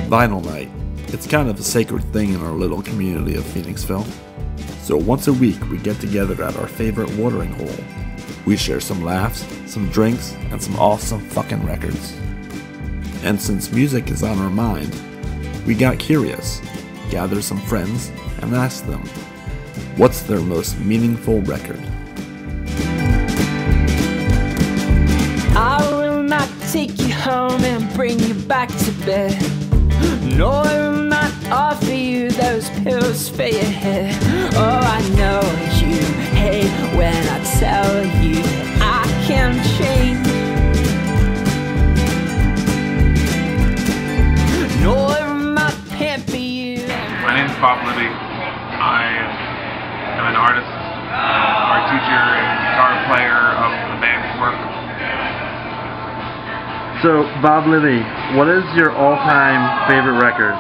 Vinyl night. It's kind of a sacred thing in our little community of Phoenixville. So once a week we get together at our favorite watering hole. We share some laughs, some drinks, and some awesome fucking records. And since music is on our mind, we got curious, gathered some friends, and asked them, what's their most meaningful record? I will not take you home and bring you back to bed. No, I will not offer you those pills for your head. Oh, I know you hate when I tell you that I can change. No, I will not pamper you. My name is Libby. I am an artist, art teacher, and guitar player of the band Work. So, Libby, what is your all-time favorite record?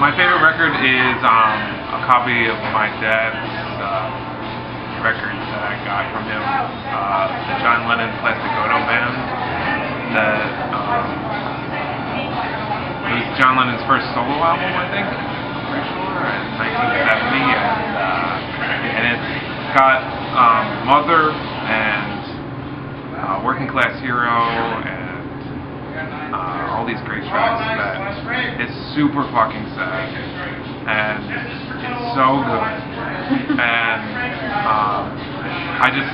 My favorite record is a copy of my dad's record that I got from him, the John Lennon Plastic Ono Band. That it was John Lennon's first solo album, I think. I'm pretty sure, in 1970, and it's got Mother and Working Class Hero and all these great tracks that it's super fucking sad and it's so good, and I just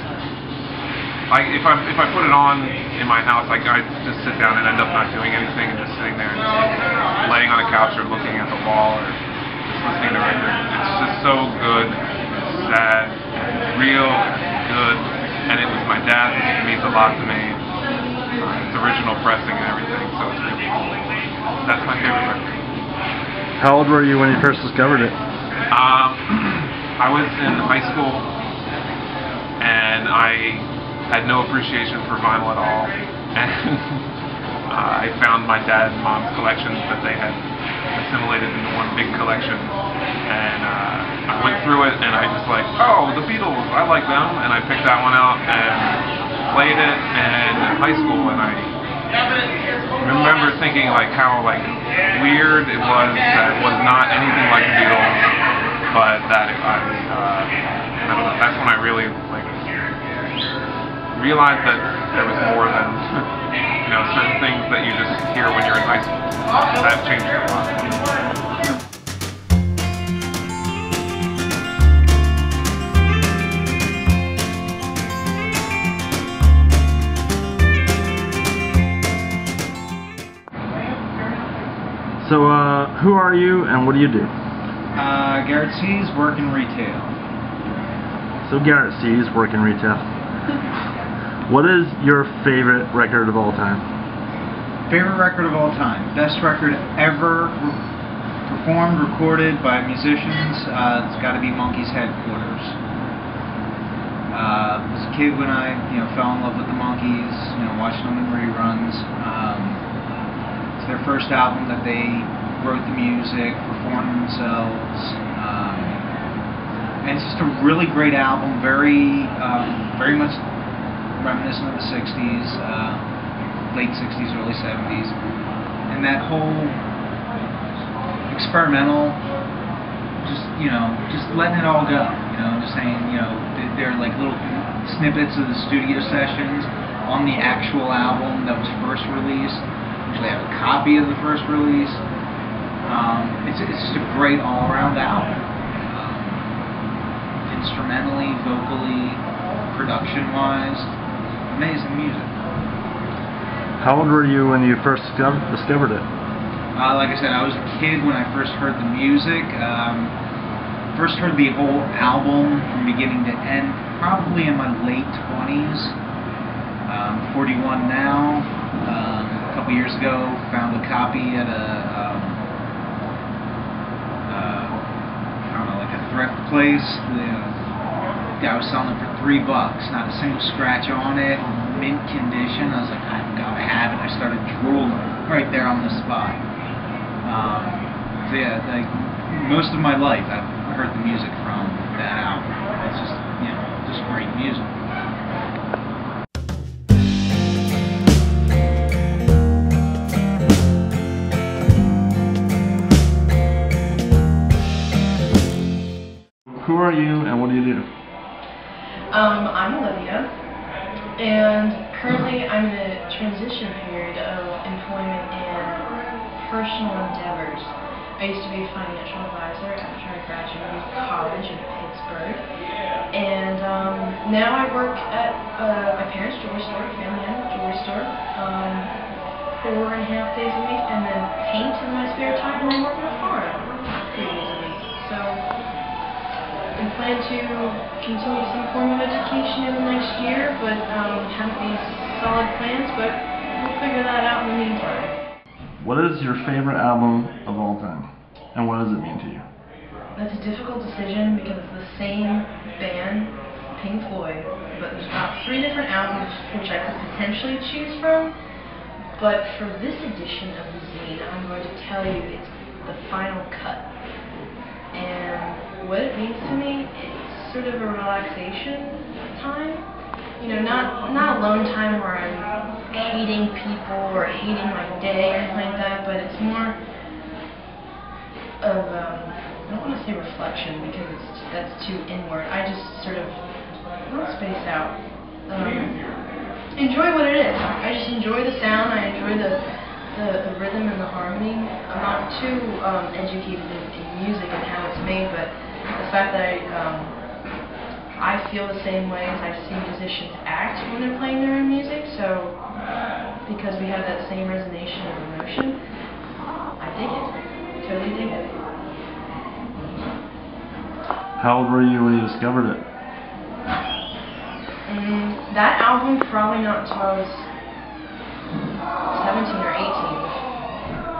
like if I put it on in my house, like I just sit down and end up not doing anything and just sitting there and just laying on a couch or looking at the wall or just listening to records. It's just so good, it's sad, it's real, it's good, and it was my dad's. It means a lot to me. It's original pressing and everything, so it's really cool. That's my favorite record. How old were you when you first discovered it? I was in high school, and I had no appreciation for vinyl at all. And I found my dad and mom's collections that they had assimilated into one big collection. And I went through it, and I just like, oh, the Beatles, I like them. And I picked that one out and played it in high school, and I remember thinking like how like weird it was that it was not anything like the Beatles, but that I don't know, that's when I really like realized that there was more than certain things that you just hear when you're in high school. That changed a lot. So, who are you and what do you do? Garrett C's work in retail. So, Garrett C's work in retail. What is your favorite record of all time? Favorite record of all time. Best record ever performed, recorded by musicians. It's got to be Monkeys Headquarters. I was a kid when I fell in love with the Monkeys, watching them in reruns. It's their first album that they wrote the music, performed themselves, and it's just a really great album, very much reminiscent of the 60s, late 60s, early 70s, and that whole experimental, just letting it all go, just saying, they're like little snippets of the studio sessions on the actual album that was first released. Actually have a copy of the first release. It's just a great all-around album. Instrumentally, vocally, production-wise, amazing music. How old were you when you first discovered it? Like I said, I was a kid when I first heard the music. First heard the whole album from beginning to end, probably in my late 20s. 41 now. A couple years ago, found a copy at like a thrift place. The guy was selling it for $3, not a single scratch on it, mint condition. I was like, I've got to have it. I started drooling right there on the spot. So yeah, like most of my life, I've heard the music from that album. It's just, just great music. are you and what do you do? I'm Olivia, and currently I'm in a transition period of employment and personal endeavors. I used to be a financial advisor after I graduated college in Pittsburgh, and now I work at my parents' jewelry store, family-owned jewelry store, 4.5 days a week, and then paint in my spare time, and then work on a farm 3 days a week. So I plan to continue some form of education in the next year, but haven't these solid plans, but we'll figure that out in the meantime. What is your favorite album of all time, and what does it mean to you? That's a difficult decision because it's the same band, Pink Floyd, but there's about 3 different albums which I could potentially choose from. But for this edition of the zine, I'm going to tell you it's the final cut. And what it means to me, it's sort of a relaxation time. You know, not alone time where I'm hating people or hating my day or anything like that, but it's more of, I don't want to say reflection because that's too inward. I just sort of want to space out. Enjoy what it is. I just enjoy the sound, I enjoy the rhythm and the harmony. I'm not too educated in music and how it's made, but the fact that I feel the same way as I see musicians act when they're playing their own music, so because we have that same resonation of emotion, I dig it. Totally dig it. How old were you when you discovered it? That album probably not until I was 17 or 18.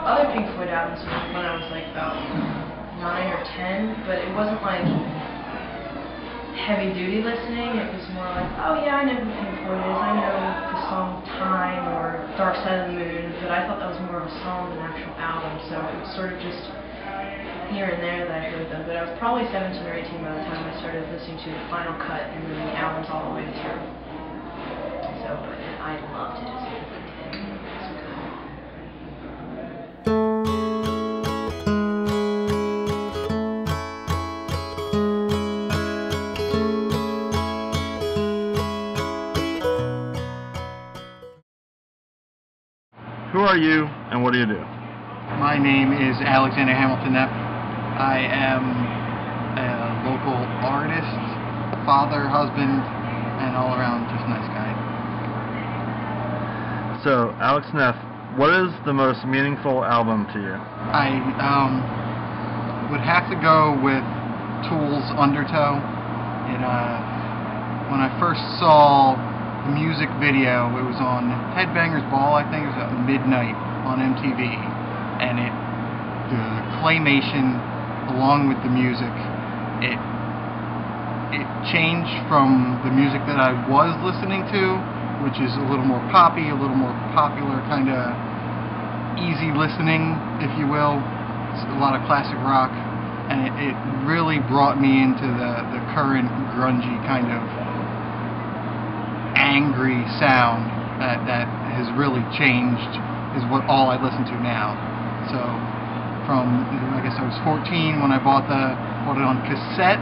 Other Pink Floyd albums were when I was like about 9 or 10, but it wasn't like heavy duty listening. It was more like, oh yeah, I know who Pink Floyd is. I know the song Time or Dark Side of the Moon, but I thought that was more of a song than an actual album, so it was sort of just here and there that I heard them. But I was probably 17 or 18 by the time I started listening to the final cut and then the albums all the way through. So, but I loved it as a kid. Who are you and what do you do? My name is Alexander Hamilton Neff. I am a local artist, father, husband, and all around just nice guy. So, Alex Neff, what is the most meaningful album to you? I would have to go with Tool's Undertow. When I first saw the music video, it was on Headbangers Ball, I think it was at midnight on MTV, and the claymation along with the music, it changed from the music that I was listening to, which is a little more poppy, a little more popular, kind of easy listening, if you will. It's a lot of classic rock, and it really brought me into the current grungy kind of angry sound that has really changed, is what all I listen to now. So from, I guess I was 14 when I bought it on cassette.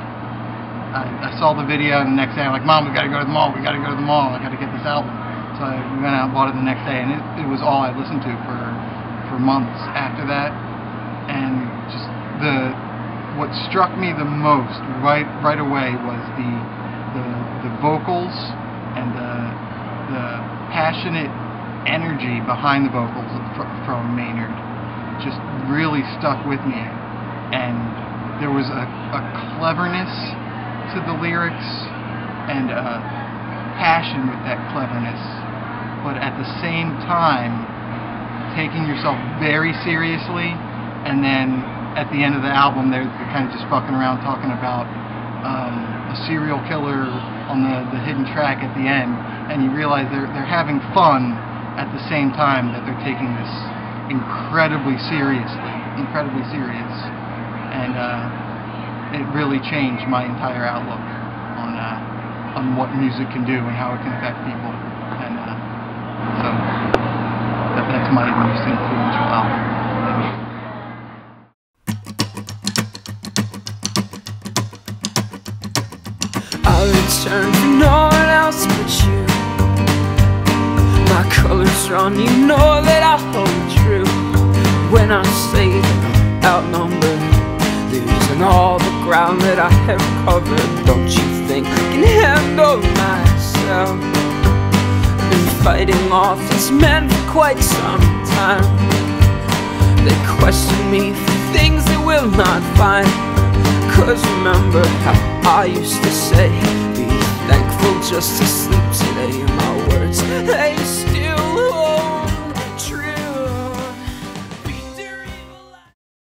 I saw the video, and the next day I'm like, Mom, we gotta go to the mall, I gotta get this album. So I went out and bought it the next day, and it was all I listened to for months after that. And just what struck me the most right away was the vocals and the passionate energy behind the vocals from Maynard just really stuck with me. And there was a cleverness to the lyrics and a passion with that cleverness, but at the same time taking yourself very seriously. And then at the end of the album they're kind of just fucking around talking about a serial killer on the hidden track at the end, and you realize they're having fun at the same time that they're taking this incredibly serious. And it really changed my entire outlook on what music can do and how it can affect people. And so that's my most influential album. concern for no one else but you. My colors run, you know that I'll hold true. When I say that I'm outnumbered, losing all the ground that I have covered, don't you think I can handle myself? Been fighting off these men for quite some time. They question me for things they will not find. Cause remember how I used to say, be thankful just to sleep today. My words, they still